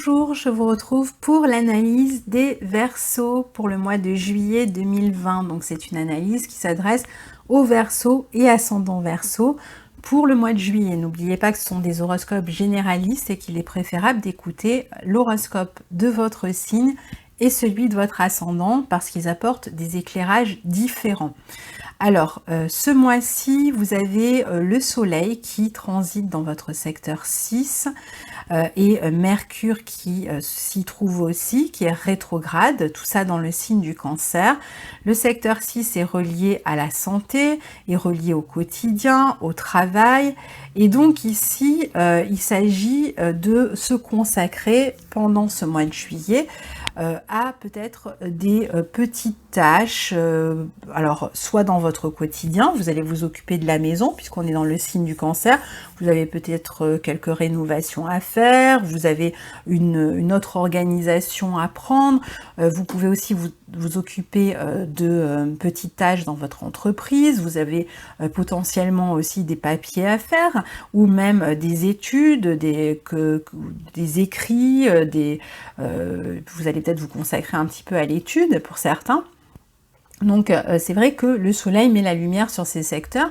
Bonjour, je vous retrouve pour l'analyse des Verseaux pour le mois de juillet 2020. Donc c'est une analyse qui s'adresse aux Verseaux et ascendants Verseaux pour le mois de juillet. N'oubliez pas que ce sont des horoscopes généralistes et qu'il est préférable d'écouter l'horoscope de votre signe et celui de votre ascendant parce qu'ils apportent des éclairages différents. Alors, ce mois-ci, vous avez le Soleil qui transite dans votre secteur 6 et Mercure qui s'y trouve aussi, qui est rétrograde, tout ça dans le signe du Cancer. Le secteur 6 est relié à la santé, est relié au quotidien, au travail, et donc ici, il s'agit de se consacrer pendant ce mois de juillet à peut-être des petites tâches, alors soit dans votre quotidien, vous allez vous occuper de la maison puisqu'on est dans le signe du Cancer, vous avez peut-être quelques rénovations à faire, vous avez une autre organisation à prendre, vous pouvez aussi vous occuper de petites tâches dans votre entreprise, vous avez potentiellement aussi des papiers à faire ou même des études, des écrits, vous allez peut-être vous consacrer un petit peu à l'étude pour certains. Donc c'est vrai que le soleil met la lumière sur ces secteurs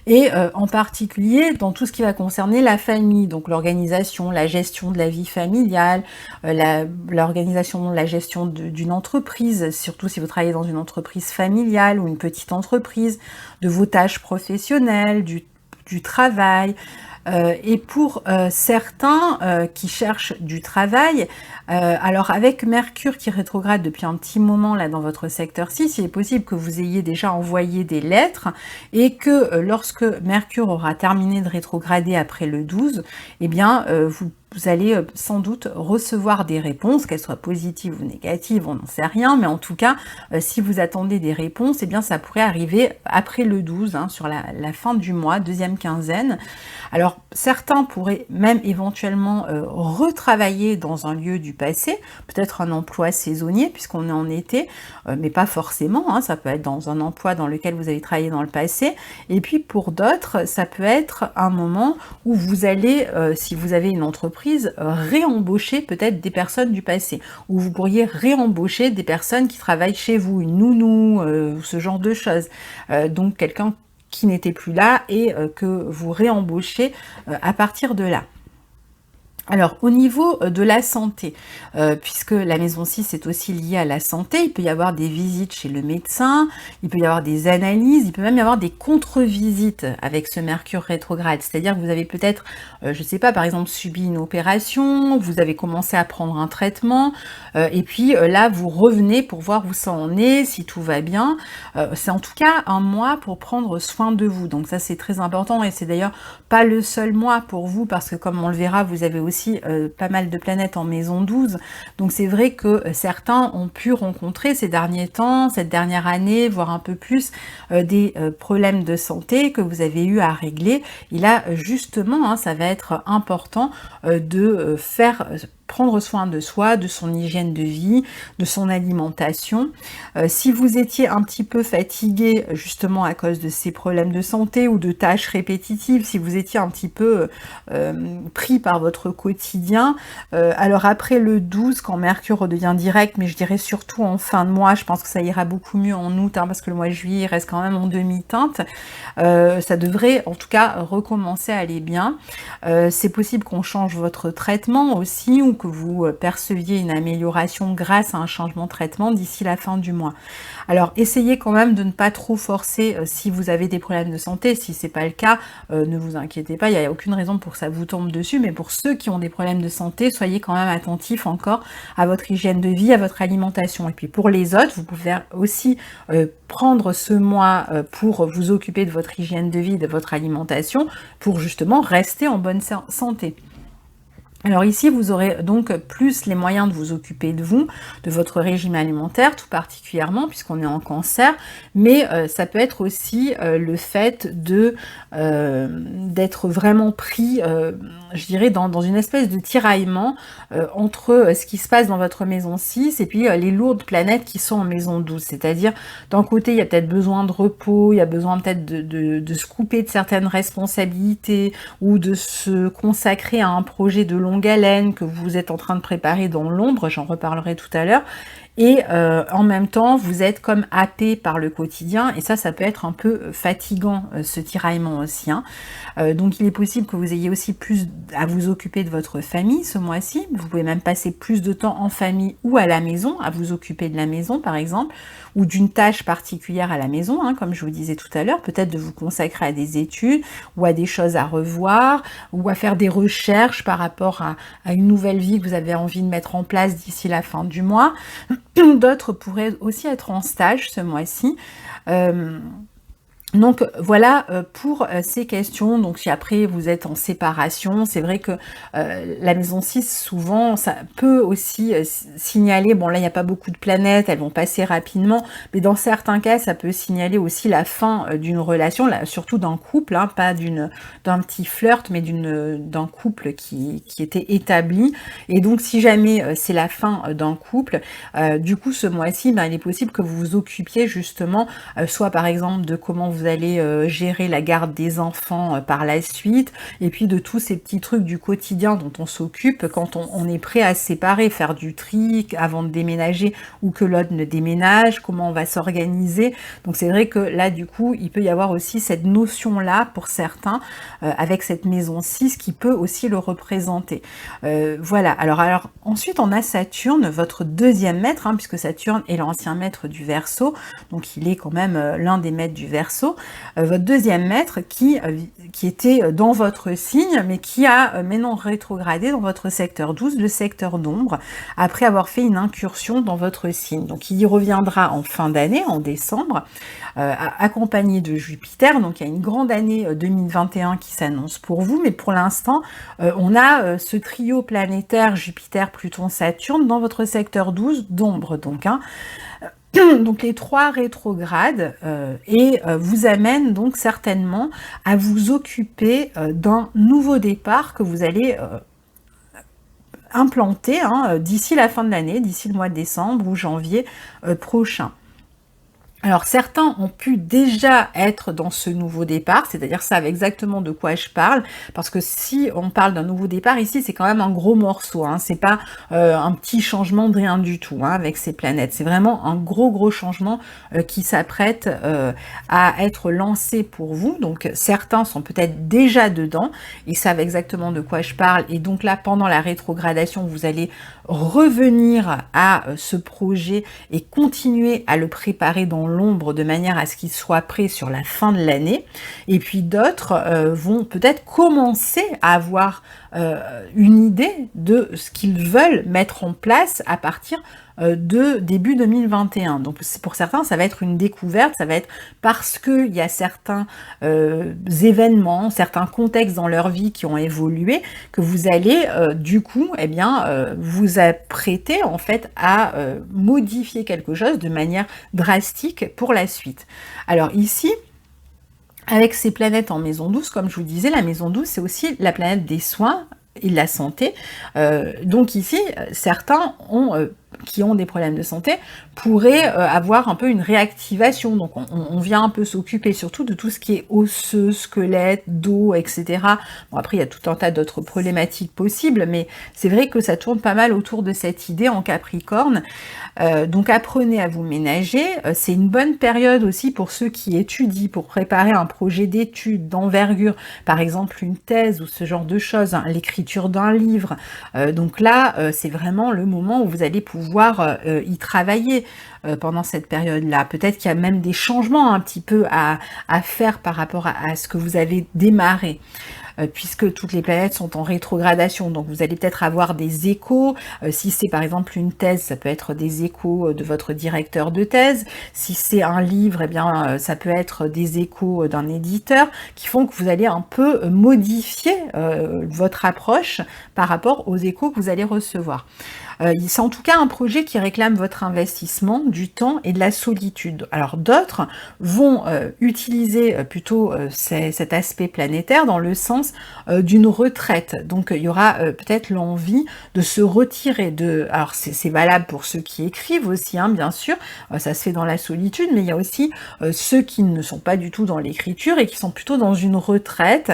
et en particulier dans tout ce qui va concerner la famille, donc l'organisation, la gestion de la vie familiale, l'organisation, la gestion d'une entreprise, surtout si vous travaillez dans une entreprise familiale ou une petite entreprise, de vos tâches professionnelles, du travail. Et pour certains qui cherchent du travail, alors avec Mercure qui rétrograde depuis un petit moment là dans votre secteur 6, il est possible que vous ayez déjà envoyé des lettres et que lorsque Mercure aura terminé de rétrograder après le 12, eh bien vous allez sans doute recevoir des réponses, qu'elles soient positives ou négatives, on n'en sait rien, mais en tout cas, si vous attendez des réponses, eh bien ça pourrait arriver après le 12, sur la fin du mois, deuxième quinzaine. Alors certains pourraient même éventuellement retravailler dans un lieu du passé, peut-être un emploi saisonnier puisqu'on est en été, mais pas forcément, ça peut être dans un emploi dans lequel vous avez travaillé dans le passé, et puis pour d'autres, ça peut être un moment où vous allez, si vous avez une entreprise, réembaucher peut-être des personnes du passé, ou vous pourriez réembaucher des personnes qui travaillent chez vous, une nounou, ce genre de choses, donc quelqu'un qui n'était plus là et que vous réembauchez à partir de là. Alors, au niveau de la santé, puisque la maison 6 est aussi liée à la santé, il peut y avoir des visites chez le médecin, il peut y avoir des analyses, il peut même y avoir des contre-visites avec ce Mercure rétrograde. C'est-à-dire que vous avez peut-être, je ne sais pas, par exemple, subi une opération, vous avez commencé à prendre un traitement, et puis là, vous revenez pour voir où ça en est, si tout va bien. C'est en tout cas un mois pour prendre soin de vous. Donc ça, c'est très important, et c'est d'ailleurs pas le seul mois pour vous, parce que comme on le verra, vous avez aussi pas mal de planètes en maison 12, donc c'est vrai que certains ont pu rencontrer ces derniers temps, cette dernière année, voire un peu plus, des problèmes de santé que vous avez eu à régler, et là justement ça va être important de prendre soin de soi, de son hygiène de vie, de son alimentation. Si vous étiez un petit peu fatigué justement à cause de ces problèmes de santé ou de tâches répétitives, si vous étiez un petit peu pris par votre quotidien, alors après le 12, quand Mercure redevient direct, mais je dirais surtout en fin de mois, je pense que ça ira beaucoup mieux en août, parce que le mois de juillet il reste quand même en demi-teinte, ça devrait en tout cas recommencer à aller bien. C'est possible qu'on change votre traitement aussi, ou que vous perceviez une amélioration grâce à un changement de traitement d'ici la fin du mois. Alors essayez quand même de ne pas trop forcer si vous avez des problèmes de santé. Si c'est pas le cas, ne vous inquiétez pas, il n'y a aucune raison pour que ça vous tombe dessus, mais pour ceux qui ont des problèmes de santé, soyez quand même attentifs encore à votre hygiène de vie, à votre alimentation. Et puis pour les autres, vous pouvez aussi prendre ce mois pour vous occuper de votre hygiène de vie, de votre alimentation, pour justement rester en bonne santé. Alors ici, vous aurez donc plus les moyens de vous occuper de vous, de votre régime alimentaire, tout particulièrement, puisqu'on est en Cancer, mais ça peut être aussi le fait d'être vraiment pris je dirais, dans une espèce de tiraillement entre ce qui se passe dans votre maison 6 et puis les lourdes planètes qui sont en maison 12. C'est-à-dire, d'un côté, il y a peut-être besoin de repos, il y a besoin peut-être de se couper de certaines responsabilités ou de se consacrer à un projet de longue haleine que vous êtes en train de préparer dans l'ombre, j'en reparlerai tout à l'heure. Et en même temps, vous êtes comme happé par le quotidien, et ça peut être un peu fatigant, ce tiraillement aussi, hein. Donc il est possible que vous ayez aussi plus à vous occuper de votre famille ce mois-ci. Vous pouvez même passer plus de temps en famille ou à la maison, à vous occuper de la maison par exemple, ou d'une tâche particulière à la maison, hein, comme je vous disais tout à l'heure, peut-être de vous consacrer à des études, ou à des choses à revoir, ou à faire des recherches par rapport à une nouvelle vie que vous avez envie de mettre en place d'ici la fin du mois. D'autres pourraient aussi être en stage ce mois-ci. Donc voilà pour ces questions. Donc si après vous êtes en séparation, c'est vrai que la maison 6 souvent ça peut aussi signaler, bon là il n'y a pas beaucoup de planètes, elles vont passer rapidement, mais dans certains cas ça peut signaler aussi la fin d'une relation, là, surtout d'un couple, hein, pas d'un petit flirt, mais d'un couple qui était établi. Et donc si jamais c'est la fin d'un couple, du coup ce mois-ci, il est possible que vous vous occupiez justement soit par exemple de comment vous allez gérer la garde des enfants par la suite, et puis de tous ces petits trucs du quotidien dont on s'occupe quand on est prêt à se séparer, faire du tri avant de déménager ou que l'autre ne déménage, comment on va s'organiser. Donc c'est vrai que là du coup il peut y avoir aussi cette notion là pour certains avec cette maison 6 qui peut aussi le représenter. Voilà, alors ensuite on a Saturne, votre deuxième maître, hein, puisque Saturne est l'ancien maître du Verseau, donc il est quand même l'un des maîtres du Verseau. Votre deuxième maître qui était dans votre signe, mais qui a maintenant rétrogradé dans votre secteur 12, le secteur d'ombre, après avoir fait une incursion dans votre signe. Donc il y reviendra en fin d'année, en décembre, accompagné de Jupiter. Donc il y a une grande année 2021 qui s'annonce pour vous, mais pour l'instant, on a ce trio planétaire Jupiter, Pluton, Saturne dans votre secteur 12 d'ombre. Donc les 3 rétrogrades et vous amènent donc certainement à vous occuper d'un nouveau départ que vous allez implanter d'ici la fin de l'année, d'ici le mois de décembre ou janvier prochain. Alors certains ont pu déjà être dans ce nouveau départ, c'est-à-dire savent exactement de quoi je parle, parce que si on parle d'un nouveau départ ici, c'est quand même un gros morceau, hein, c'est pas un petit changement de rien du tout avec ces planètes, c'est vraiment un gros changement qui s'apprête à être lancé pour vous. Donc certains sont peut-être déjà dedans, ils savent exactement de quoi je parle, et donc là pendant la rétrogradation, vous allez revenir à ce projet et continuer à le préparer dans l'ombre de manière à ce qu'il soit prêt sur la fin de l'année. Et puis d'autres vont peut-être commencer à avoir une idée de ce qu'ils veulent mettre en place à partir de début 2021. Donc pour certains, ça va être une découverte, ça va être parce qu'il y a certains événements, certains contextes dans leur vie qui ont évolué, que vous allez du coup, vous apprêter en fait à modifier quelque chose de manière drastique pour la suite. Alors ici, avec ces planètes en maison 12, comme je vous disais, la maison 12, c'est aussi la planète des soins et de la santé. Donc ici, certains qui ont des problèmes de santé pourraient avoir un peu une réactivation. Donc on vient un peu s'occuper surtout de tout ce qui est osseux, squelette, dos, etc. Bon, après, il y a tout un tas d'autres problématiques possibles, mais c'est vrai que ça tourne pas mal autour de cette idée en Capricorne. Donc apprenez à vous ménager. C'est une bonne période aussi pour ceux qui étudient, pour préparer un projet d'études d'envergure, par exemple une thèse ou ce genre de choses, hein, l'écriture d'un livre. Donc là, c'est vraiment le moment où vous allez pouvoir y travailler pendant cette période-là. Peut-être qu'il y a même des changements un petit peu à faire par rapport à ce que vous avez démarré. Puisque toutes les planètes sont en rétrogradation, donc vous allez peut-être avoir des échos. Si c'est par exemple une thèse, ça peut être des échos de votre directeur de thèse. Si c'est un livre, ça peut être des échos d'un éditeur qui font que vous allez un peu modifier votre approche par rapport aux échos que vous allez recevoir. C'est en tout cas un projet qui réclame votre investissement, du temps et de la solitude. Alors d'autres vont utiliser plutôt cet aspect planétaire dans le sens d'une retraite. Donc il y aura peut-être l'envie de se retirer de... Alors c'est valable pour ceux qui écrivent aussi, hein, bien sûr, ça se fait dans la solitude, mais il y a aussi ceux qui ne sont pas du tout dans l'écriture et qui sont plutôt dans une retraite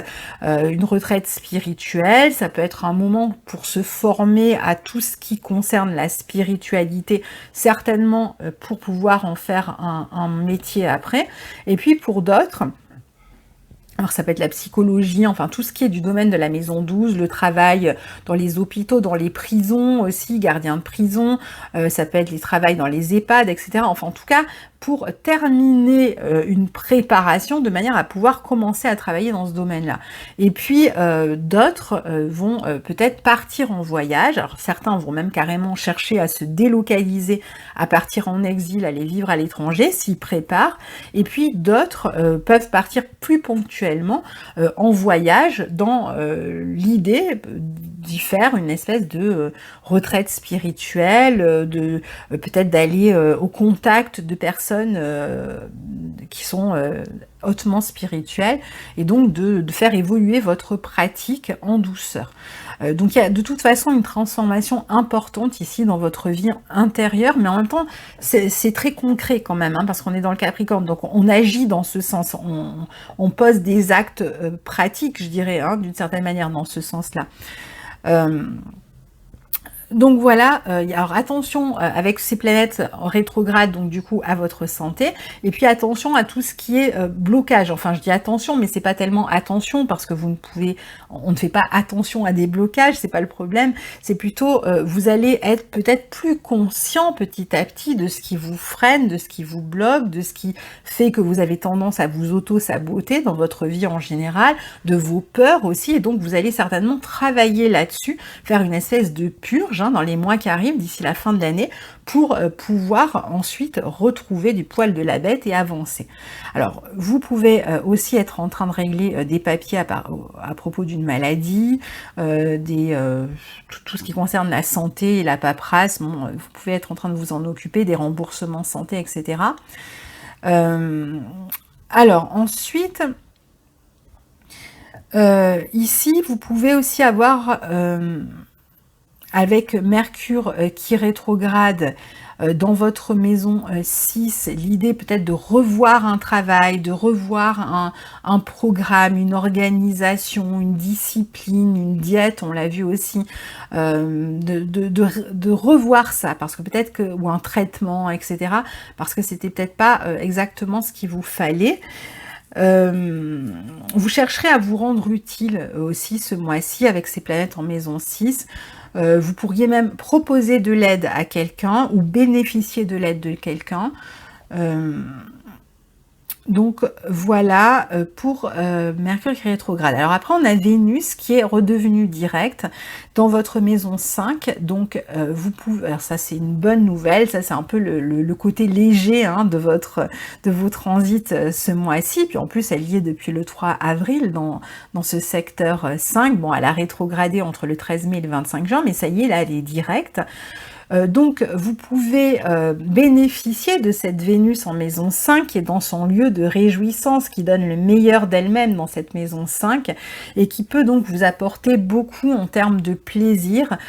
spirituelle. Ça peut être un moment pour se former à tout ce qui concerne la spiritualité, certainement pour pouvoir en faire un métier après. Et puis pour d'autres, alors ça peut être la psychologie, enfin tout ce qui est du domaine de la maison 12, le travail dans les hôpitaux, dans les prisons aussi, gardien de prison, ça peut être les travails dans les EHPAD, etc. Enfin en tout cas, pour terminer une préparation de manière à pouvoir commencer à travailler dans ce domaine-là. Et puis d'autres vont peut-être partir en voyage, alors certains vont même carrément chercher à se délocaliser, à partir en exil, aller vivre à l'étranger, s'y préparent, et puis d'autres peuvent partir plus ponctuellement en voyage dans l'idée d'y faire une espèce de retraite spirituelle, de peut-être d'aller au contact de personnes qui sont hautement spirituelles et donc de faire évoluer votre pratique en douceur. Donc il y a de toute façon une transformation importante ici dans votre vie intérieure, mais en même temps c'est très concret quand même, hein, parce qu'on est dans le Capricorne, donc on agit dans ce sens, on pose des actes pratiques, je dirais, hein, d'une certaine manière dans ce sens-là. Donc voilà, alors attention avec ces planètes en rétrograde, donc du coup à votre santé, et puis attention à tout ce qui est blocage. Enfin je dis attention, mais c'est pas tellement attention parce que on ne fait pas attention à des blocages, c'est pas le problème, c'est plutôt vous allez être peut-être plus conscient petit à petit de ce qui vous freine, de ce qui vous bloque, de ce qui fait que vous avez tendance à vous auto-saboter dans votre vie en général, de vos peurs aussi, et donc vous allez certainement travailler là-dessus, faire une espèce de purge dans les mois qui arrivent d'ici la fin de l'année pour pouvoir ensuite retrouver du poil de la bête et avancer. Alors vous pouvez aussi être en train de régler des papiers à propos d'une maladie, tout ce qui concerne la santé et la paperasse, bon, vous pouvez être en train de vous en occuper, des remboursements santé, etc. Alors ensuite, ici vous pouvez aussi avoir avec Mercure qui rétrograde dans votre maison 6, l'idée peut-être de revoir un travail, de revoir un programme, une organisation, une discipline, une diète, on l'a vu aussi, de revoir ça, parce que peut-être que, ou un traitement, etc., parce que c'était peut-être pas exactement ce qu'il vous fallait. Vous chercherez à vous rendre utile aussi ce mois-ci avec ces planètes en maison 6. Vous pourriez même proposer de l'aide à quelqu'un ou bénéficier de l'aide de quelqu'un. Donc voilà pour Mercure qui est rétrograde. Alors après on a Vénus qui est redevenue directe dans votre maison 5, donc vous pouvez, alors ça c'est une bonne nouvelle, ça c'est un peu le côté léger hein, de vos transits ce mois-ci, puis en plus elle y est depuis le 3 avril dans ce secteur 5, bon elle a rétrogradé entre le 13 mai et le 25 juin, mais ça y est là elle est directe. Donc vous pouvez bénéficier de cette Vénus en maison 5 qui est dans son lieu de réjouissance, qui donne le meilleur d'elle-même dans cette maison 5 et qui peut donc vous apporter beaucoup en termes de plaisir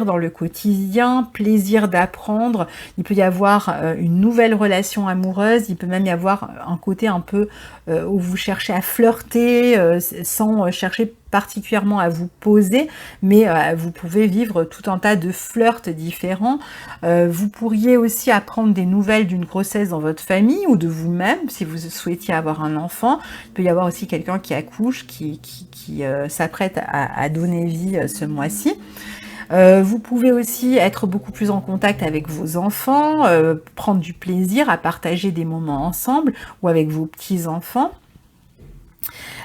dans le quotidien, plaisir d'apprendre, il peut y avoir une nouvelle relation amoureuse, il peut même y avoir un côté un peu où vous cherchez à flirter sans chercher particulièrement à vous poser, mais vous pouvez vivre tout un tas de flirts différents. Vous pourriez aussi apprendre des nouvelles d'une grossesse dans votre famille ou de vous-même, si vous souhaitiez avoir un enfant. Il peut y avoir aussi quelqu'un qui accouche, qui s'apprête à donner vie ce mois-ci. Vous pouvez aussi être beaucoup plus en contact avec vos enfants, prendre du plaisir à partager des moments ensemble ou avec vos petits-enfants.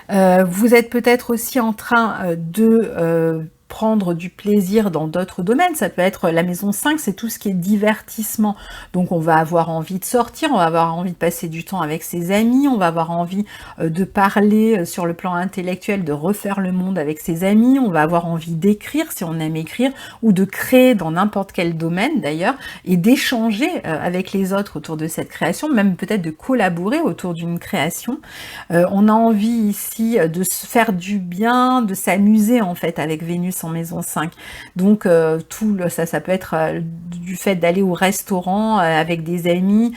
Vous êtes peut-être aussi en train de prendre du plaisir dans d'autres domaines. Ça peut être la maison 5, c'est tout ce qui est divertissement. Donc on va avoir envie de sortir, on va avoir envie de passer du temps avec ses amis, on va avoir envie de parler sur le plan intellectuel, de refaire le monde avec ses amis, on va avoir envie d'écrire si on aime écrire, ou de créer dans n'importe quel domaine d'ailleurs, et d'échanger avec les autres autour de cette création, même peut-être de collaborer autour d'une création. On a envie ici de se faire du bien, de s'amuser en fait avec Vénus en maison 5. Donc ça peut être du fait d'aller au restaurant avec des amis,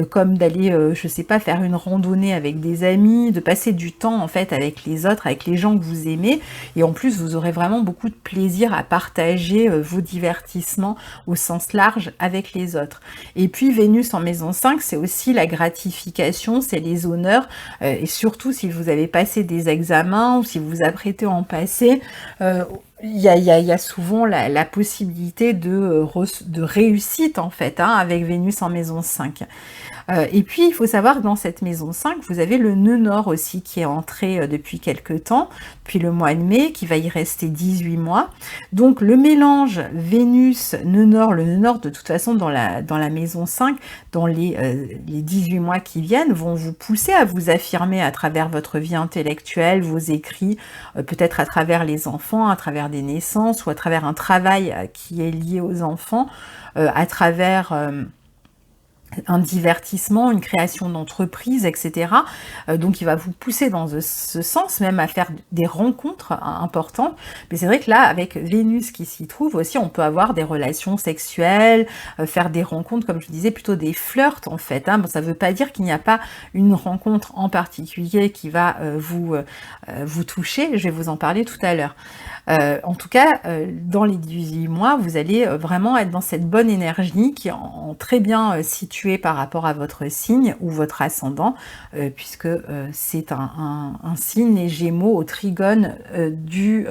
comme d'aller, je sais pas, faire une randonnée avec des amis, de passer du temps en fait avec les autres, avec les gens que vous aimez, et en plus vous aurez vraiment beaucoup de plaisir à partager vos divertissements au sens large avec les autres. Et puis Vénus en maison 5, c'est aussi la gratification, c'est les honneurs, et surtout si vous avez passé des examens ou si vous vous apprêtez à en passer, il y a souvent la possibilité de réussite en fait, hein, avec Vénus en maison 5. Et puis, il faut savoir que dans cette maison 5, vous avez le nœud nord aussi qui est entré depuis quelques temps, depuis le mois de mai, qui va y rester 18 mois. Donc, le mélange Vénus-nœud nord, le nœud nord, de toute façon, dans la maison 5, dans les 18 mois qui viennent, vont vous pousser à vous affirmer à travers votre vie intellectuelle, vos écrits, peut-être à travers les enfants, à travers des naissances, ou à travers un travail qui est lié aux enfants, à travers un divertissement, une création d'entreprise, etc. Donc il va vous pousser dans ce sens, même à faire des rencontres importantes. Mais c'est vrai que là, avec Vénus qui s'y trouve aussi, on peut avoir des relations sexuelles, faire des rencontres, comme je disais, plutôt des flirts en fait. Hein. Bon, ça ne veut pas dire qu'il n'y a pas une rencontre en particulier qui va vous toucher. Je vais vous en parler tout à l'heure. En tout cas, dans les 18 mois, vous allez vraiment être dans cette bonne énergie qui est très bien située par rapport à votre signe ou votre ascendant, puisque c'est un signe, les Gémeaux, au trigone du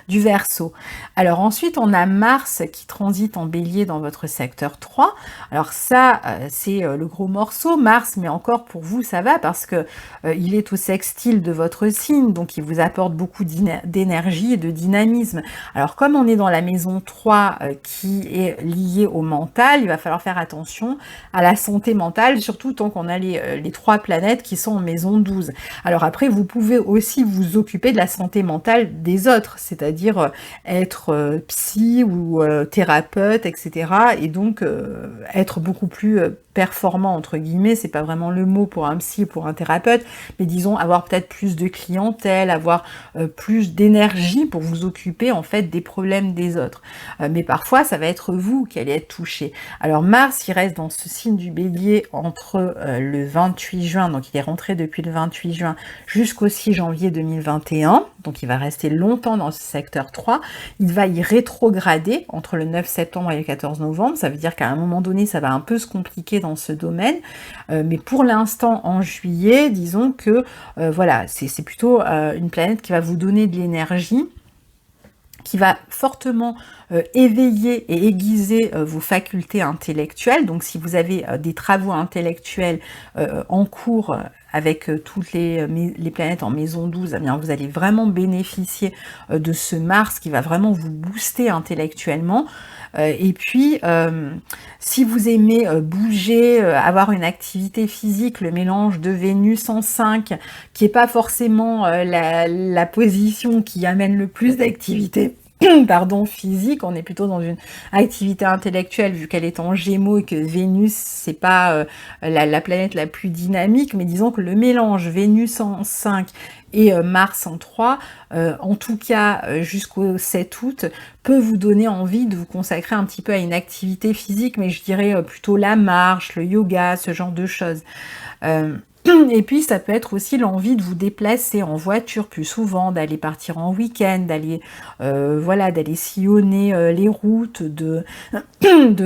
Verseau. Alors ensuite, on a Mars qui transite en Bélier dans votre secteur 3. Alors ça, c'est le gros morceau, Mars, mais encore pour vous, ça va parce que il est au sextile de votre signe, donc il vous apporte beaucoup d'énergie et de dynamisme. Alors comme on est dans la maison 3 qui est liée au mental, il va falloir faire attention à la santé mentale, surtout tant qu'on a les 3 planètes qui sont en maison 12. Alors après, vous pouvez aussi vous occuper de la santé mentale des autres, c'est-à-dire être psy ou thérapeute, etc. Et donc être beaucoup plus performant, entre guillemets, c'est pas vraiment le mot pour un psy, pour un thérapeute, mais disons avoir peut-être plus de clientèle, avoir plus d'énergie pour vous occuper en fait des problèmes des autres. Mais parfois, ça va être vous qui allez être touché. Alors Mars, il reste dans ce signe du Bélier entre le 28 juin, donc il est rentré depuis le 28 juin jusqu'au 6 janvier 2021, donc il va rester longtemps dans ce secteur 3. Il va y rétrograder entre le 9 septembre et le 14 novembre, ça veut dire qu'à un moment donné, ça va un peu se compliquer dans ce domaine, mais pour l'instant en juillet, disons que voilà, c'est plutôt une planète qui va vous donner de l'énergie, qui va fortement éveiller et aiguiser vos facultés intellectuelles. Donc si vous avez des travaux intellectuels en cours avec toutes les planètes en maison 12, eh bien vous allez vraiment bénéficier de ce Mars qui va vraiment vous booster intellectuellement. Et puis, si vous aimez bouger, avoir une activité physique, le mélange de Vénus en 5, qui n'est pas forcément la position qui amène le plus d'activité, pardon, physique, on est plutôt dans une activité intellectuelle vu qu'elle est en Gémeaux et que Vénus, c'est pas la planète la plus dynamique, mais disons que le mélange Vénus en 5 et Mars en 3, en tout cas jusqu'au 7 août, peut vous donner envie de vous consacrer un petit peu à une activité physique, mais je dirais plutôt la marche, le yoga, ce genre de choses. Et puis ça peut être aussi l'envie de vous déplacer en voiture plus souvent, d'aller partir en week-end, d'aller voilà, d'aller sillonner les routes, de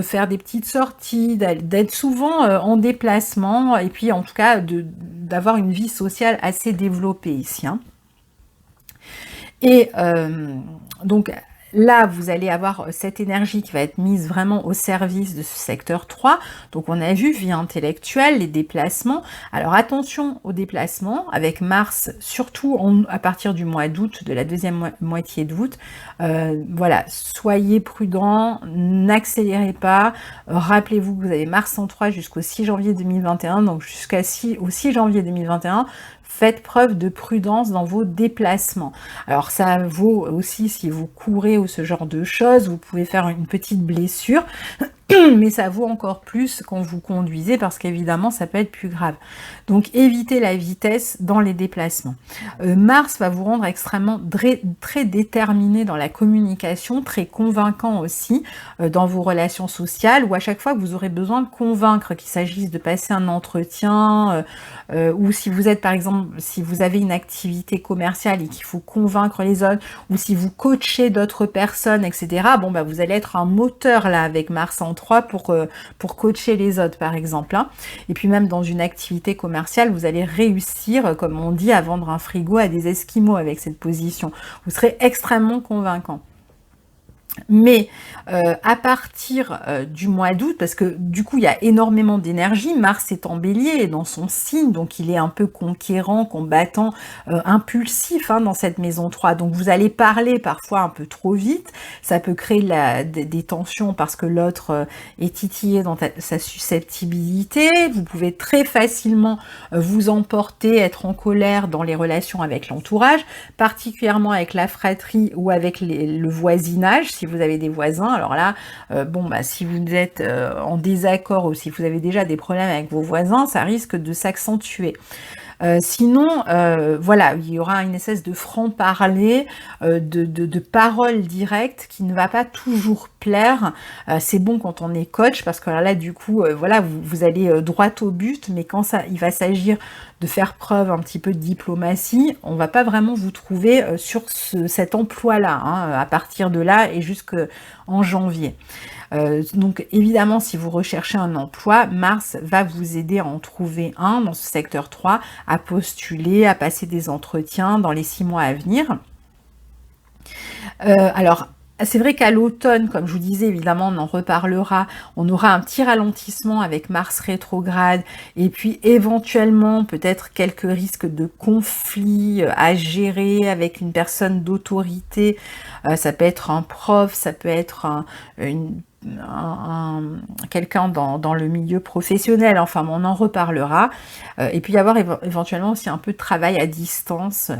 faire des petites sorties, d'être souvent en déplacement, et puis en tout cas d'avoir une vie sociale assez développée ici. Hein. Et donc là, vous allez avoir cette énergie qui va être mise vraiment au service de ce secteur 3. Donc, on a vu vie intellectuelle, les déplacements. Alors, attention aux déplacements avec Mars, surtout à partir du mois d'août, de la deuxième moitié d'août. Voilà, soyez prudents, n'accélérez pas. Rappelez-vous que vous avez Mars en 3 jusqu'au 6 janvier 2021. Donc, au 6 janvier 2021, faites preuve de prudence dans vos déplacements. Alors ça vaut aussi si vous courez ou ce genre de choses, vous pouvez faire une petite blessure, mais ça vaut encore plus quand vous conduisez parce qu'évidemment ça peut être plus grave. Donc évitez la vitesse dans les déplacements. Mars va vous rendre extrêmement très déterminé dans la communication, très convaincant aussi dans vos relations sociales, où à chaque fois que vous aurez besoin de convaincre, qu'il s'agisse de passer un entretien, ou si vous êtes par exemple, si vous avez une activité commerciale et qu'il faut convaincre les autres, ou si vous coachez d'autres personnes, etc. Bon, bah vous allez être un moteur là avec Mars en 3 pour coacher les autres par exemple. Hein. Et puis même dans une activité commerciale, vous allez réussir, comme on dit, à vendre un frigo à des Esquimaux avec cette position. Vous serez extrêmement convaincant. Mais à partir du mois d'août, parce que du coup il y a énormément d'énergie, Mars est en bélier dans son signe, donc il est un peu conquérant, combattant, impulsif hein, dans cette maison 3, donc vous allez parler parfois un peu trop vite, ça peut créer des tensions parce que l'autre est titillé dans sa susceptibilité, vous pouvez très facilement vous emporter, être en colère dans les relations avec l'entourage, particulièrement avec la fratrie ou avec le voisinage, si vous avez des voisins, alors là, bon, bah, si vous êtes en désaccord ou si vous avez déjà des problèmes avec vos voisins, ça risque de s'accentuer. Sinon, voilà, il y aura une espèce de franc-parler, de paroles directes qui ne va pas toujours plaire. C'est bon quand on est coach parce que là, du coup, voilà, vous allez droit au but, mais quand il va s'agir de faire preuve un petit peu de diplomatie, on va pas vraiment vous trouver sur cet emploi-là, hein, à partir de là et jusqu'en janvier. Donc évidemment, si vous recherchez un emploi, Mars va vous aider à en trouver un dans ce secteur 3, à postuler, à passer des entretiens dans les 6 mois à venir. Alors, c'est vrai qu'à l'automne, comme je vous disais, évidemment, on en reparlera, on aura un petit ralentissement avec Mars rétrograde, et puis éventuellement, peut-être quelques risques de conflits à gérer avec une personne d'autorité. Ça peut être un prof, ça peut être quelqu'un dans le milieu professionnel, enfin on en reparlera, et puis y avoir éventuellement aussi un peu de travail à distance.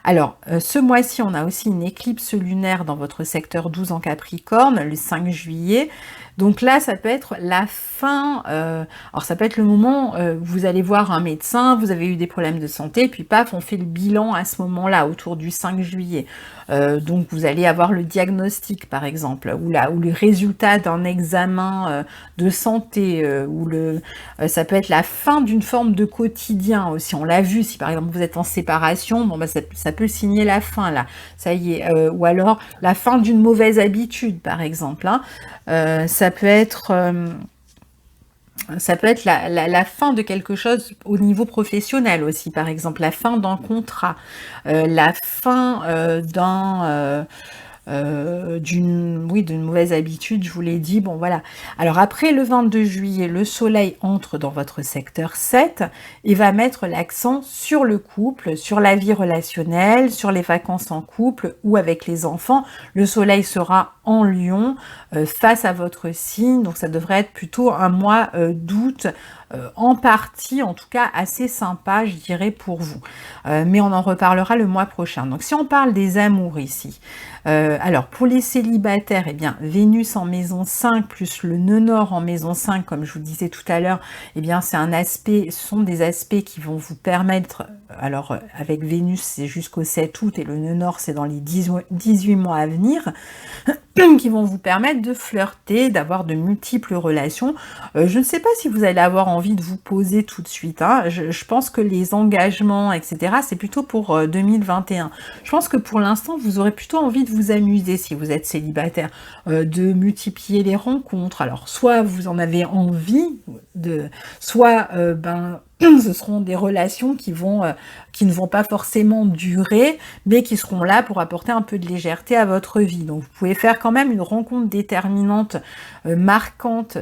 Alors ce mois-ci on a aussi une éclipse lunaire dans votre secteur 12 en Capricorne, le 5 juillet, donc là ça peut être la fin, alors ça peut être le moment où vous allez voir un médecin, vous avez eu des problèmes de santé, et puis paf, on fait le bilan à ce moment-là, autour du 5 juillet. Donc vous allez avoir le diagnostic par exemple, ou le résultat d'un examen de santé, ça peut être la fin d'une forme de quotidien aussi. On l'a vu, si par exemple vous êtes en séparation, bon bah ça peut signer la fin là, ça y est, ou alors la fin d'une mauvaise habitude par exemple. Hein. Ça peut être la fin de quelque chose au niveau professionnel aussi, par exemple, la fin d'un contrat, la fin d'une mauvaise habitude, je vous l'ai dit, bon voilà. Alors après le 22 juillet, le soleil entre dans votre secteur 7 et va mettre l'accent sur le couple, sur la vie relationnelle, sur les vacances en couple ou avec les enfants. Le soleil sera en Lion, face à votre signe, donc ça devrait être plutôt un mois d'août, en partie, en tout cas assez sympa, je dirais, pour vous. Mais on en reparlera le mois prochain. Donc si on parle des amours ici, alors pour les célibataires, eh bien Vénus en maison 5 plus le nœud nord en maison 5, comme je vous disais tout à l'heure, eh bien c'est un aspect, ce sont des aspects qui vont vous permettre, alors avec Vénus c'est jusqu'au 7 août et le nœud nord c'est dans les 18 mois à venir, qui vont vous permettre de flirter, d'avoir de multiples relations. Je ne sais pas si vous allez avoir envie de vous poser tout de suite. Hein. Je pense que les engagements, etc., c'est plutôt pour 2021. Je pense que pour l'instant, vous aurez plutôt envie de vous amuser si vous êtes célibataire, de multiplier les rencontres. Alors, soit vous en avez envie, soit Ce seront des relations qui ne vont pas forcément durer, mais qui seront là pour apporter un peu de légèreté à votre vie. Donc vous pouvez faire quand même une rencontre déterminante, marquante,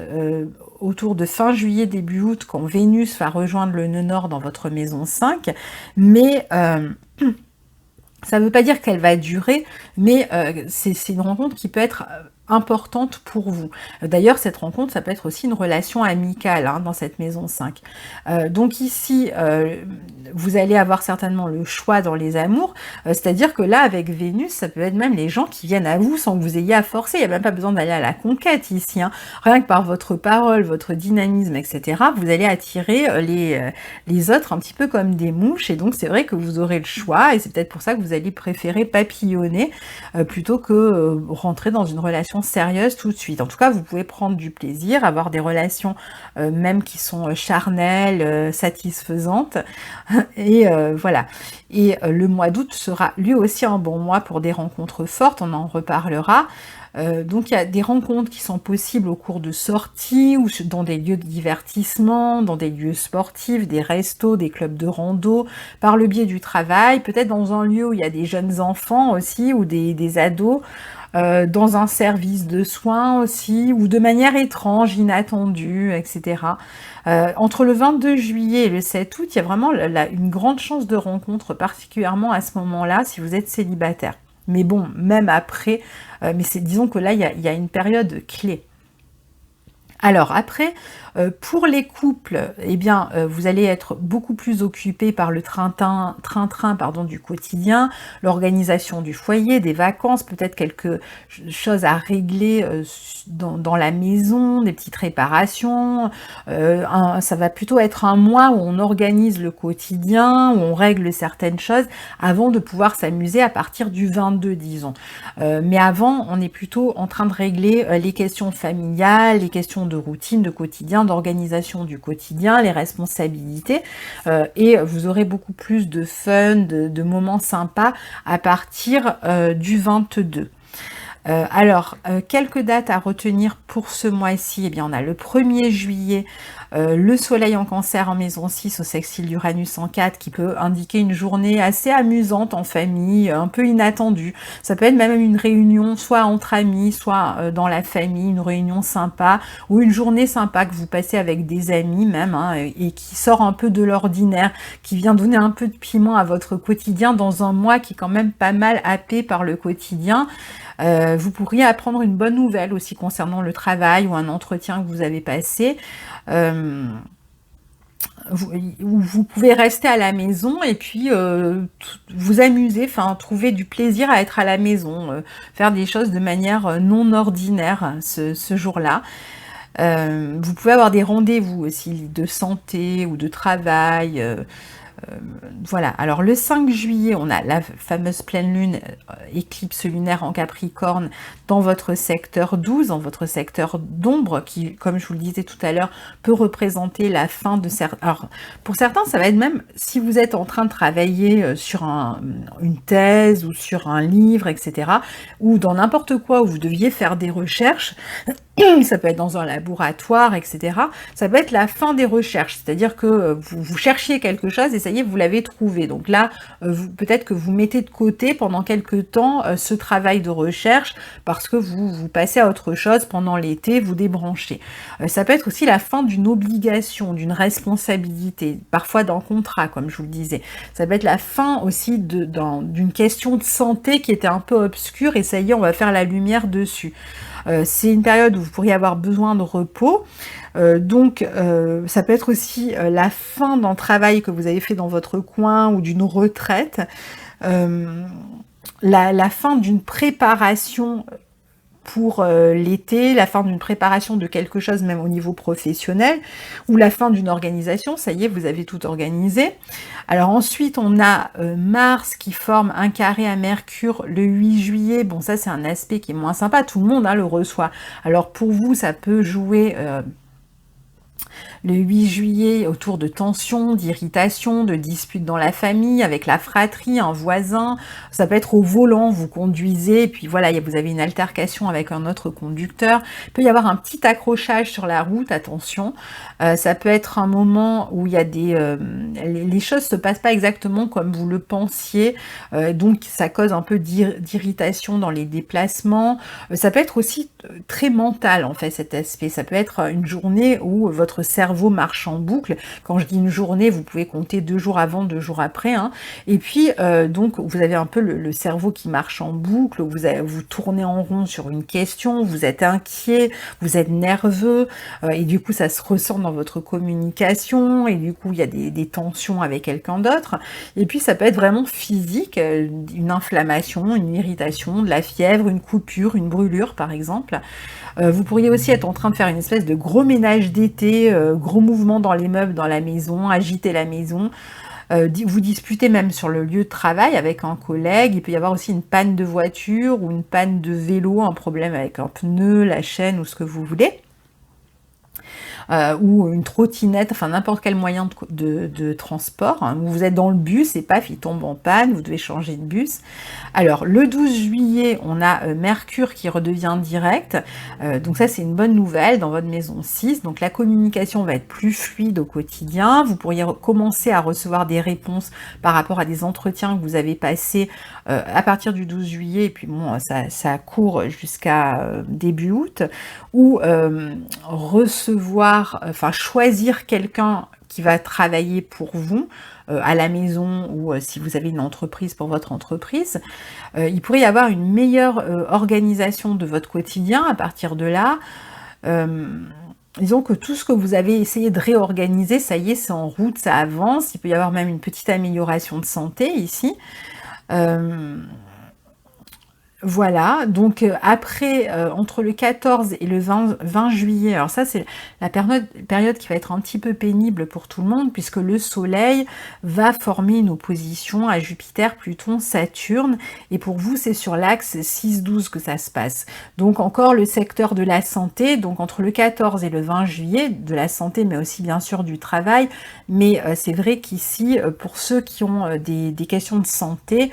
autour de fin juillet, début août, quand Vénus va rejoindre le nœud nord dans votre maison 5, mais ça ne veut pas dire qu'elle va durer, mais c'est une rencontre qui peut être importante pour vous. D'ailleurs, cette rencontre, ça peut être aussi une relation amicale dans cette maison 5. Donc ici, vous allez avoir certainement le choix dans les amours, c'est-à-dire que là, avec Vénus, ça peut être même les gens qui viennent à vous sans que vous ayez à forcer. Il n'y a même pas besoin d'aller à la conquête ici. Rien que par votre parole, votre dynamisme, etc., vous allez attirer les autres un petit peu comme des mouches. Et donc, c'est vrai que vous aurez le choix, et c'est peut-être pour ça que vous allez préférer papillonner plutôt que rentrer dans une relation sérieuse tout de suite. En tout cas, vous pouvez prendre du plaisir, avoir des relations même qui sont charnelles, satisfaisantes, et voilà. Et le mois d'août sera lui aussi un bon mois pour des rencontres fortes, on en reparlera. Donc il y a des rencontres qui sont possibles au cours de sorties ou dans des lieux de divertissement, dans des lieux sportifs, des restos, des clubs de rando, par le biais du travail, peut-être dans un lieu où il y a des jeunes enfants aussi ou des ados, dans un service de soins aussi, ou de manière étrange, inattendue, etc. Entre le 22 juillet et le 7 août, il y a vraiment une grande chance de rencontre, particulièrement à ce moment-là, si vous êtes célibataire. Mais bon, même après, mais disons que là, il y a une période clé. Alors après, pour les couples, eh bien, vous allez être beaucoup plus occupés par le train-train du quotidien, l'organisation du foyer, des vacances, peut-être quelque chose à régler dans la maison, des petites réparations. Ça va plutôt être un mois où on organise le quotidien, où on règle certaines choses avant de pouvoir s'amuser à partir du 22, disons. Mais avant, on est plutôt en train de régler les questions familiales, les questions de routine, de quotidien, d'organisation du quotidien, les responsabilités, et vous aurez beaucoup plus de fun, de moments sympas à partir du 22. Alors, quelques dates à retenir pour ce mois-ci. Eh bien, on a le 1er juillet, le soleil en cancer en maison 6 au sextile d'Uranus en 4 qui peut indiquer une journée assez amusante en famille, un peu inattendue. Ça peut être même une réunion soit entre amis, soit dans la famille, une réunion sympa ou une journée sympa que vous passez avec des amis même, et qui sort un peu de l'ordinaire, qui vient donner un peu de piment à votre quotidien dans un mois qui est quand même pas mal happé par le quotidien. Vous pourriez apprendre une bonne nouvelle aussi concernant le travail ou un entretien que vous avez passé. Vous pouvez rester à la maison et puis vous amuser, enfin trouver du plaisir à être à la maison, faire des choses de manière non ordinaire ce jour-là. Vous pouvez avoir des rendez-vous aussi de santé ou de travail. Voilà, alors le 5 juillet, on a la fameuse pleine lune, éclipse lunaire en Capricorne dans votre secteur 12, dans votre secteur d'ombre, qui, comme je vous le disais tout à l'heure, peut représenter la fin de certains... Alors, pour certains, ça va être même si vous êtes en train de travailler sur une thèse ou sur un livre, etc., ou dans n'importe quoi où vous deviez faire des recherches, ça peut être dans un laboratoire, etc. Ça peut être la fin des recherches, c'est-à-dire que vous cherchiez quelque chose et ça y est, vous l'avez trouvé. Donc là, peut-être que vous mettez de côté pendant quelques temps ce travail de recherche parce que vous passez à autre chose pendant l'été, vous débranchez. Ça peut être aussi la fin d'une obligation, d'une responsabilité, parfois d'un contrat, comme je vous le disais. Ça peut être la fin aussi d'une question de santé qui était un peu obscure et ça y est, on va faire la lumière dessus. C'est une période où vous pourriez avoir besoin de repos, donc ça peut être aussi la fin d'un travail que vous avez fait dans votre coin ou d'une retraite, la fin d'une préparation pour l'été, la fin d'une préparation de quelque chose même au niveau professionnel, ou la fin d'une organisation, ça y est, vous avez tout organisé. Alors ensuite, on a Mars qui forme un carré à Mercure le 8 juillet. Bon, ça c'est un aspect qui est moins sympa, tout le monde le reçoit. Alors pour vous, ça peut jouer Le 8 juillet, autour de tensions, d'irritations, de disputes dans la famille, avec la fratrie, un voisin. Ça peut être au volant, vous conduisez, et puis voilà, vous avez une altercation avec un autre conducteur. Il peut y avoir un petit accrochage sur la route, attention. Ça peut être un moment où il y a les choses se passent pas exactement comme vous le pensiez, donc ça cause un peu d'irritation dans les déplacements. Ça peut être aussi très mental en fait cet aspect. Ça peut être une journée où votre cerveau marche en boucle. Quand je dis une journée, vous pouvez compter 2 jours avant, 2 jours après, hein. Et puis donc vous avez un peu le cerveau qui marche en boucle, vous tournez en rond sur une question, vous êtes inquiet, vous êtes nerveux, et du coup ça se ressent dans votre communication, et du coup il y a des tensions avec quelqu'un d'autre. Et puis ça peut être vraiment physique, une inflammation, une irritation, de la fièvre, une coupure, une brûlure par exemple. Vous pourriez aussi être en train de faire une espèce de gros ménage d'été, gros mouvement dans les meubles, dans la maison, agiter la maison. Vous disputez même sur le lieu de travail avec un collègue. Il peut y avoir aussi une panne de voiture ou une panne de vélo, un problème avec un pneu, la chaîne ou ce que vous voulez. Ou une trottinette, enfin n'importe quel moyen de transport, hein, où vous êtes dans le bus et paf, il tombe en panne, vous devez changer de bus. Alors le 12 juillet, on a Mercure qui redevient direct, donc ça c'est une bonne nouvelle dans votre maison 6, donc la communication va être plus fluide au quotidien, vous pourriez commencer à recevoir des réponses par rapport à des entretiens que vous avez passés à partir du 12 juillet, et puis bon, ça court jusqu'à début août, ou choisir quelqu'un qui va travailler pour vous à la maison, ou si vous avez une entreprise pour votre entreprise. Il pourrait y avoir une meilleure organisation de votre quotidien à partir de là. Disons que tout ce que vous avez essayé de réorganiser, ça y est, c'est en route, ça avance. Il peut y avoir même une petite amélioration de santé ici. Voilà, donc après, entre le 14 et le 20 juillet, alors ça c'est la période qui va être un petit peu pénible pour tout le monde, puisque le Soleil va former une opposition à Jupiter, Pluton, Saturne, et pour vous c'est sur l'axe 6-12 que ça se passe. Donc encore le secteur de la santé, donc entre le 14 et le 20 juillet, de la santé mais aussi bien sûr du travail, mais c'est vrai qu'ici, pour ceux qui ont des questions de santé,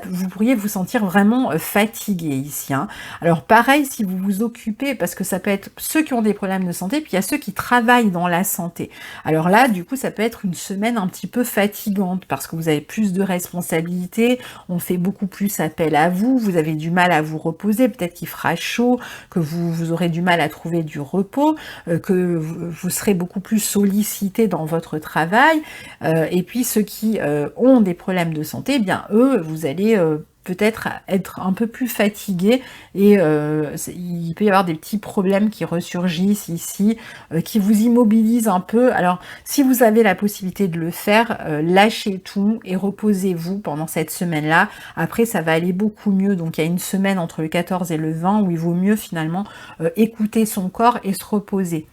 vous pourriez vous sentir vraiment fatigué ici, hein. Alors pareil, si vous vous occupez, parce que ça peut être ceux qui ont des problèmes de santé, puis il y a ceux qui travaillent dans la santé. Alors là, du coup, ça peut être une semaine un petit peu fatigante, parce que vous avez plus de responsabilités, on fait beaucoup plus appel à vous, vous avez du mal à vous reposer, peut-être qu'il fera chaud, que vous aurez du mal à trouver du repos, que vous serez beaucoup plus sollicité dans votre travail, et puis ceux qui ont des problèmes de santé, eh bien eux, vous allez peut-être être un peu plus fatigué, et il peut y avoir des petits problèmes qui ressurgissent ici, qui vous immobilisent un peu. Alors si vous avez la possibilité de le faire, lâchez tout et reposez-vous pendant cette semaine-là. Après ça va aller beaucoup mieux, donc il y a une semaine entre le 14 et le 20 où il vaut mieux finalement écouter son corps et se reposer.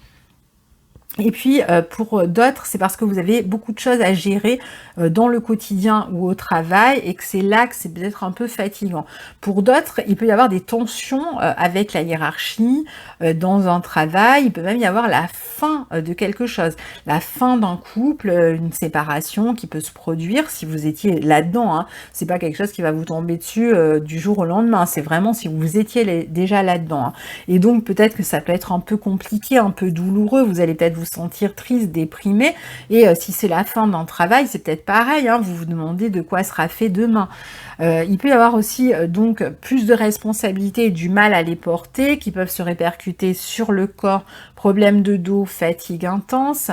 Et puis pour d'autres, c'est parce que vous avez beaucoup de choses à gérer dans le quotidien ou au travail, et que c'est là que c'est peut-être un peu fatigant. Pour d'autres, il peut y avoir des tensions avec la hiérarchie dans un travail. Il peut même y avoir la fin de quelque chose, la fin d'un couple, une séparation qui peut se produire si vous étiez là-dedans, hein. C'est pas quelque chose qui va vous tomber dessus du jour au lendemain, c'est vraiment si vous étiez déjà là-dedans, hein. Et donc peut-être que ça peut être un peu compliqué, un peu douloureux, vous allez peut-être vous sentir triste, déprimé, et si c'est la fin d'un travail, c'est peut-être pareil, hein, vous vous demandez de quoi sera fait demain. Il peut y avoir aussi donc plus de responsabilités et du mal à les porter, qui peuvent se répercuter sur le corps, problèmes de dos, fatigue intense.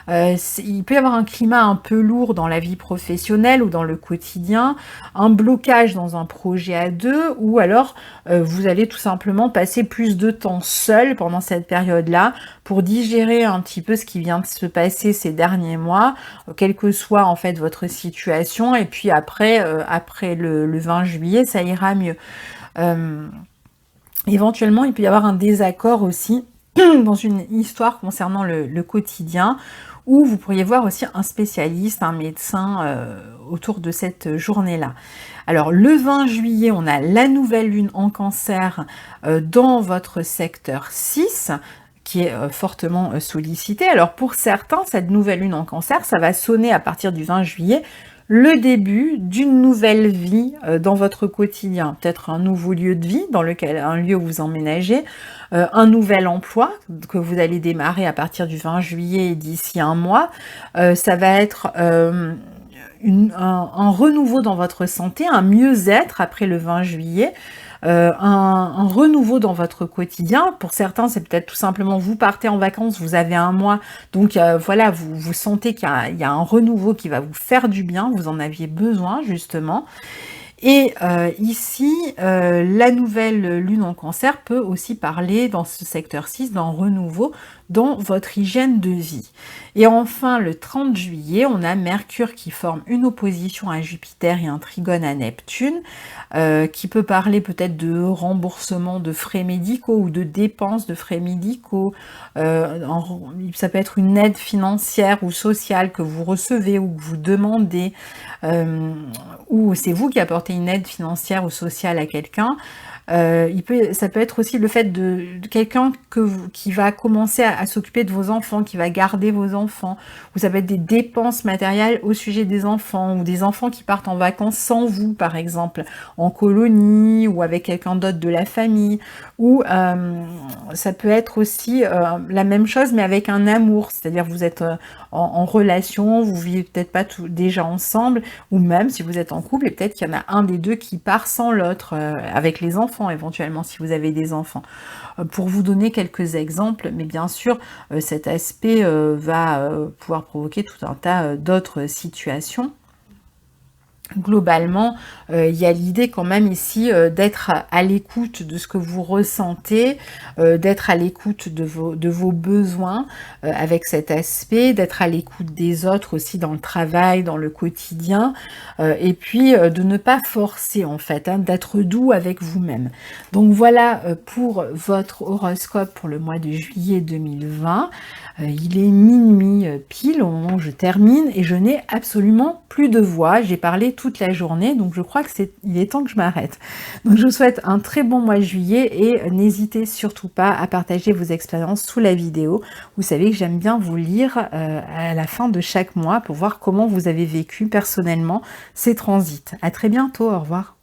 Il peut y avoir un climat un peu lourd dans la vie professionnelle ou dans le quotidien, un blocage dans un projet à deux, ou alors vous allez tout simplement passer plus de temps seul pendant cette période-là pour digérer un petit peu ce qui vient de se passer ces derniers mois, quelle que soit en fait votre situation, et puis après le 20 juillet, ça ira mieux. Éventuellement, il peut y avoir un désaccord aussi dans une histoire concernant le quotidien, où vous pourriez voir aussi un spécialiste, un médecin autour de cette journée-là. Alors le 20 juillet, on a la nouvelle lune en Cancer dans votre secteur 6, qui est fortement sollicité. Alors pour certains, cette nouvelle lune en Cancer, ça va sonner à partir du 20 juillet, le début d'une nouvelle vie dans votre quotidien, peut-être un nouveau lieu de vie dans lequel un lieu où vous emménagez, un nouvel emploi que vous allez démarrer à partir du 20 juillet d'ici un mois. Ça va être un renouveau dans votre santé, un mieux-être après le 20 juillet. Un renouveau dans votre quotidien. Pour certains, c'est peut-être tout simplement vous partez en vacances, vous avez un mois, donc voilà, vous sentez qu'il y a un renouveau qui va vous faire du bien, vous en aviez besoin justement. Et ici, la nouvelle lune en Cancer peut aussi parler dans ce secteur 6 d'un renouveau dans votre hygiène de vie. Et enfin, le 30 juillet, on a Mercure qui forme une opposition à Jupiter et un trigone à Neptune, qui peut parler peut-être de remboursement de frais médicaux ou de dépenses de frais médicaux. Ça peut être une aide financière ou sociale que vous recevez ou que vous demandez, ou c'est vous qui apportez une aide financière ou sociale à quelqu'un. Ça peut être aussi le fait de quelqu'un qui va commencer à s'occuper de vos enfants, qui va garder vos enfants, ou ça peut être des dépenses matérielles au sujet des enfants, ou des enfants qui partent en vacances sans vous, par exemple, en colonie, ou avec quelqu'un d'autre de la famille, ou ça peut être aussi la même chose, mais avec un amour, c'est-à-dire vous êtes en relation, vous vivez peut-être pas déjà ensemble, ou même si vous êtes en couple, et peut-être qu'il y en a un des deux qui part sans l'autre, avec les enfants éventuellement si vous avez des enfants. Pour vous donner quelques exemples, mais bien sûr cet aspect va pouvoir provoquer tout un tas d'autres situations. Globalement, il y a l'idée quand même ici d'être à l'écoute de ce que vous ressentez, d'être à l'écoute de vos besoins avec cet aspect, d'être à l'écoute des autres aussi dans le travail, dans le quotidien, et puis de ne pas forcer en fait, hein, d'être doux avec vous-même. Donc voilà pour votre horoscope pour le mois de juillet 2020. Il est minuit pile au moment où je termine et je n'ai absolument plus de voix. J'ai parlé toute la journée, donc je crois qu'il est temps que je m'arrête. Donc je vous souhaite un très bon mois de juillet et n'hésitez surtout pas à partager vos expériences sous la vidéo. Vous savez que j'aime bien vous lire à la fin de chaque mois pour voir comment vous avez vécu personnellement ces transits. À très bientôt, au revoir.